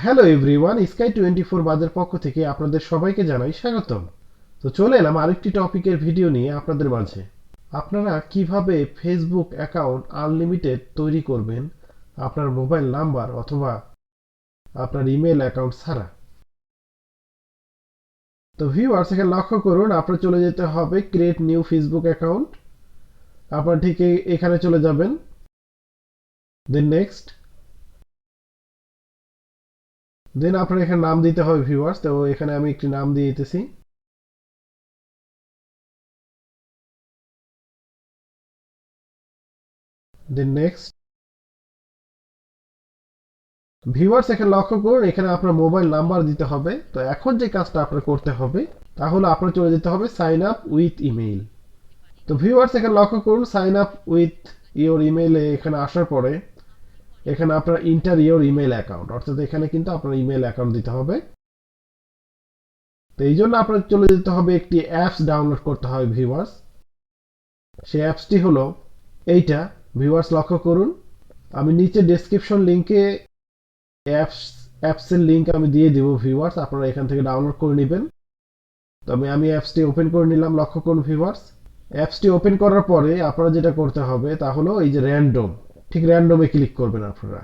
Hello everyone, 𝗙𝗶𝗁 বাজের পক্ষ থেকে আপনাদের সবাইকে জানাই স্বাগতম। তো চলে এলাম আরেকটি টপিকের ভিডিও নিয়ে আপনাদের মাঝে। আপনারা কিভাবে ফেসবুক অ্যাকাউন্ট আনলিমিটেড তৈরি করবেন আপনার মোবাইল নাম্বার অথবা আপনার ইমেল অ্যাকাউন্ট ছাড়া। তো ভিউয়ার্স, এখানে লক্ষ্য করুন, আপনার চলে যেতে হবে ক্রিয়েট নিউ ফেসবুক অ্যাকাউন্ট। আপনার ঠিক এখানে চলে যাবেন, দেন নেক্সট, দেন আপনার এখানে নাম দিতে হবে ভিউয়ার্স। তো এখানে আমি একটি নাম দিয়ে দিতেছি। দেন নেক্সট, ভিউয়ার্স এখানে লক্ষ্য করুন, এখানে আপনার মোবাইল নাম্বার দিতে হবে। তো এখন যে কাজটা আপনার করতে হবে তা হলো আপনার চলে যেতে হবে সাইন আপ উইথ ইমেইল। তো ভিউয়ার্স এখানে লক্ষ্য করুন, সাইন আপ উইথ ইওর ইমেইলে এখানে আসার পরে এখানে আপনার ইন্টার ইওর ইমেইল অ্যাকাউন্ট, অর্থাৎ এখানে কিন্তু আপনার ইমেইল অ্যাকাউন্ট দিতে হবে। তো এই জন্য আপনার চলে যেতে হবে একটি অ্যাপস ডাউনলোড করতে হবে ভিউয়ার্স। সেই অ্যাপসটি হলো এইটা। ভিউয়ার্স লক্ষ্য করুন, আমি নিচে ডেসক্রিপশন লিংকে অ্যাপসের লিংক আমি দিয়ে দিব ভিউয়ার্স, আপনারা এখান থেকে ডাউনলোড করে নেবেন। তবে আমি অ্যাপসটি ওপেন করে নিলাম। লক্ষ্য করুন ভিউয়ার্স, অ্যাপসটি ওপেন করার পরে আপনারা যেটা করতে হবে তা হলো এই যে র্যান্ডম, ঠিক র্যান্ডমে ক্লিক করবেন আপনারা।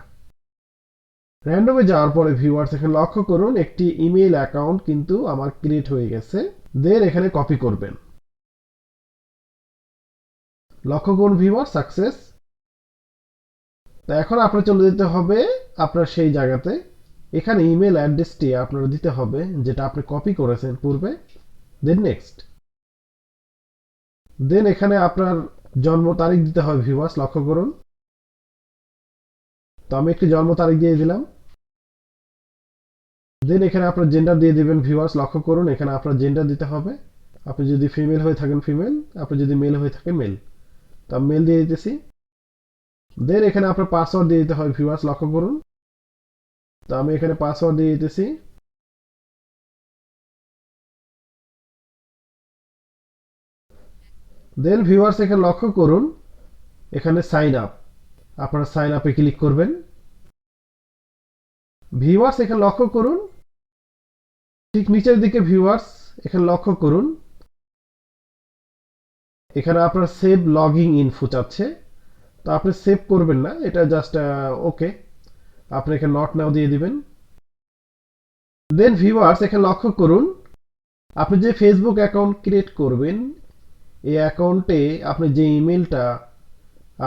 র্যান্ডমে যাওয়ার পরে ভিউয়ার্স এখানে লক্ষ্য করুন, একটি ইমেইল অ্যাকাউন্ট কিন্তু আমার ক্রিয়েট হয়ে গেছে। দেন এখানে কপি করবেন। লক্ষ্য করুন ভিউয়ার্স, সাকসেস। তো এখন আপনার চলে যেতে হবে আপনার সেই জায়গাতে। এখানে ইমেল অ্যাড্রেসটি আপনার দিতে হবে যেটা আপনি কপি করেছেন পূর্বে। দেন নেক্সট, দেন এখানে আপনার জন্ম তারিখ দিতে হবে ভিউয়ার্স। লক্ষ্য করুন, তো আমি একটি জন্ম তারিখ দিয়ে দিলাম। দেন এখানে আপনার জেন্ডার দিয়ে দিবেন ভিউয়ার্স। লক্ষ্য করুন, এখানে আপনার জেন্ডার দিতে হবে। আপনি যদি ফিমেল হয়ে থাকেন ফিমেল, আপনি যদি মেল হয়ে থাকেন মেল। তো আমি মেল দিয়ে দিতেছি। দেন এখানে আপনার পাসওয়ার্ড দিয়ে দিতে হবে ভিউয়ার্স। লক্ষ্য করুন, তো আমি এখানে পাসওয়ার্ড দিয়ে দিতেছি। দেন ভিউয়ার্স এখানে লক্ষ্য করুন, এখানে সাইন আপ, আপনারা সাইন আপে ক্লিক করবেন। ভিউয়ার্স এখানে লক্ষ্য করুন, ঠিক নিচের দিকে ভিউয়ার্স এখানে লক্ষ্য করুন, এখানে আপনার সেভ লগইন ইনফো চাচ্ছে। তো আপনি সেভ করবেন না, এটা জাস্ট ওকে, আপনি এখানে নট নাও দিয়ে দিবেন। দেন ভিউয়ার্স এখানে লক্ষ্য করুন, আপনি যে ফেসবুক অ্যাকাউন্ট ক্রিয়েট করবেন এই অ্যাকাউন্টে আপনি যে ইমেলটা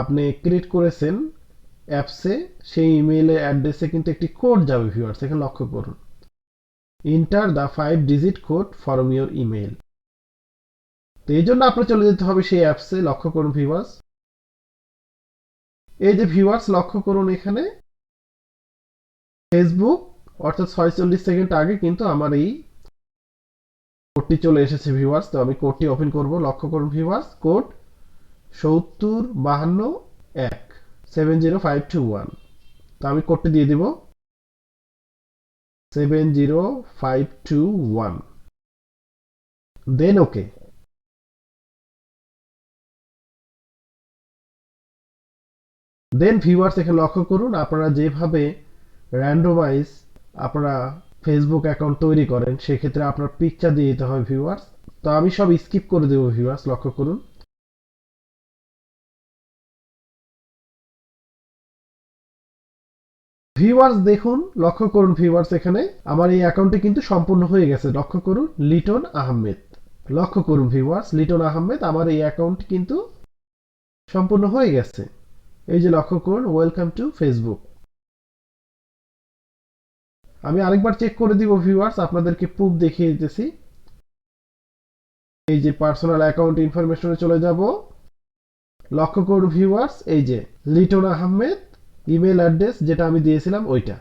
আপনি ক্রিয়েট করেছেন অ্যাপসে, সেই ইমেইলের অ্যাড্রেসে কিন্তু একটি কোড যাবে ভিউয়ার্স। এখানে লক্ষ্য করুন, enter the 5-digit code from your email. তো এই জন্য আপনার চলে যেতে হবে সেই অ্যাপসে। লক্ষ্য করুন ভিউয়ার্স, এই যে ভিউয়ার্স লক্ষ্য করুন, এখানে ফেসবুক অর্থাৎ 46 সেকেন্ড আগে কিন্তু আমার এই কোডটি চলে এসেছে ভিউয়ার্স। তো আমি কোডটি ওপেন করব। লক্ষ্য করুন ভিউয়ার্স, কোড 70521 70521। তো আমি কোডটি দিয়ে দিব 70521। দেন ওকে। দেন ভিউয়ার্স এখানে লক্ষ্য করুন, আপনারা যেভাবে র্যান্ডমাইজ আপনারা ফেসবুক অ্যাকাউন্ট তৈরি করেন সেক্ষেত্রে আপনার পিকচার দিয়ে দিতে হবে ভিউয়ার্স। তো আমি সব স্কিপ করে দেবো ভিউয়ার্স। লক্ষ্য করুন, ভিউয়ার্স দেখুন, লক্ষ্য করুন ভিউয়ার্স, এখানে আমার এই অ্যাকাউন্টটি কিন্তু সম্পূর্ণ হয়ে গেছে। লক্ষ্য করুন, লিটন আহমেদ। লক্ষ্য করুন ভিউয়ার্স, লিটন আহমেদ, আমার এই অ্যাকাউন্ট কিন্তু সম্পূর্ণ হয়ে গেছে। এই যে লক্ষ্য করুন, ওয়েলকাম টু ফেসবুক। আমি আরেকবার চেক করে দিব ভিউয়ার্স, আপনাদেরকে প্রুফ দেখিয়ে দিতেছি। এই যে পার্সোনাল অ্যাকাউন্ট ইনফরমেশনে চলে যাব। লক্ষ্য করুন ভিউয়ার্স, এই যে লিটন আহমেদ ইমেল অ্যাড্রেস যেটা আমি দিয়েছিলাম ওইটা।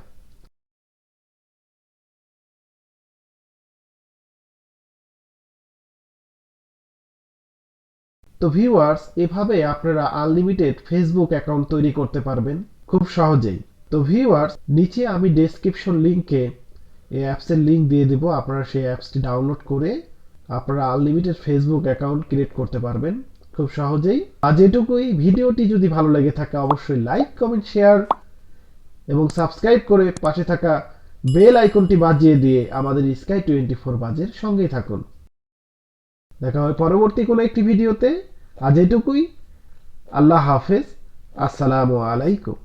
তো ভিউয়ার্স এভাবে আপনারা আনলিমিটেড ফেসবুক অ্যাকাউন্ট তৈরি করতে পারবেন খুব সহজেই। তো ভিউয়ার্স নিচে আমি ডেসক্রিপশন লিংকে এই অ্যাপসের লিংক দিয়ে দেব, আপনারা সেই অ্যাপসটি ডাউনলোড করে আপনারা আনলিমিটেড ফেসবুক অ্যাকাউন্ট ক্রিয়েট করতে পারবেন খুব সহজেই। আজ এটুকুই। ভিডিওটি যদি ভালো লেগে থাকে অবশ্যই লাইক, কমেন্ট, শেয়ার এবং সাবস্ক্রাইব করে পাশে থাকা বেল আইকনটি বাজিয়ে দিয়ে আমাদের স্কাই 24 বাজের সঙ্গেই থাকুন। দেখা হবে পরবর্তী কোনো একটি ভিডিওতে। আজ এটুকুই। আল্লাহ হাফেজ। আসসালামু আলাইকুম।